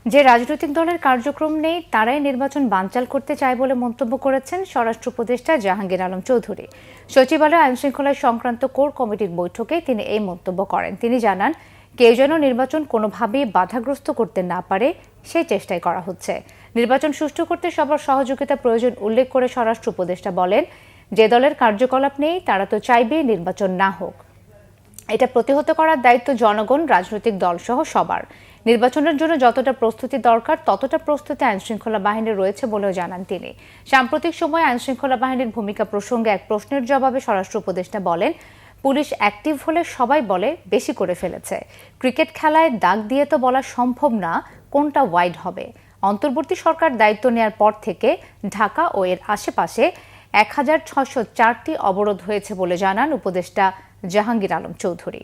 যে রাজনৈতিক দলের কার্যক্রম নেই তারাই নির্বাচন বানচাল করতে চায় বলে মন্তব্য করেছেন স্বরাষ্ট্র উপদেষ্টা জাহাঙ্গীর আলম চৌধুরী। সচিবালয়ে আইনশৃঙ্খলা সংক্রান্ত কোর কমিটির বৈঠকে তিনি এই মন্তব্য করেন। তিনি জানান, কেউ যেন নির্বাচন কোনোভাবেই বাধাগ্রস্ত করতে না পারে সেই চেষ্টাই করা হচ্ছে। নির্বাচন সুষ্ঠু করতে সবার সহযোগিতা প্রয়োজন উল্লেখ করে স্বরাষ্ট্র উপদেষ্টা বলেন, যে দলের কার্যকলাপ নেই তারা তো চাইবেই নির্বাচন না হোক। এটা প্রতিহত করার দায়িত্ব জনগণ, রাজনৈতিক দলসহ সবার। নির্বাচনের জন্য যতটা প্রস্তুতি দরকার ততটা প্রস্তুতি আইনশৃঙ্খলা বাহিনীর রয়েছে বলেও জানান তিনি। সাম্প্রতিক সময়ে আইনশৃঙ্খলা বাহিনীর ভূমিকা প্রসঙ্গে এক প্রশ্নের জবাবে স্বরাষ্ট্র উপদেষ্টা বলেন, পুলিশ অ্যাক্টিভ হলে সবাই বলে বেশি করে ফেলেছে। ক্রিকেট খেলায় দাগ দিয়ে তো বলা সম্ভব না কোনটা ওয়াইড হবে। অন্তর্বর্তী সরকার দায়িত্ব নেয়ার পর থেকে ঢাকা ও এর আশেপাশে 1604টি অবরোধ হয়েছে বলে জানান উপদেষ্টা জাহাঙ্গীর আলম চৌধুরী।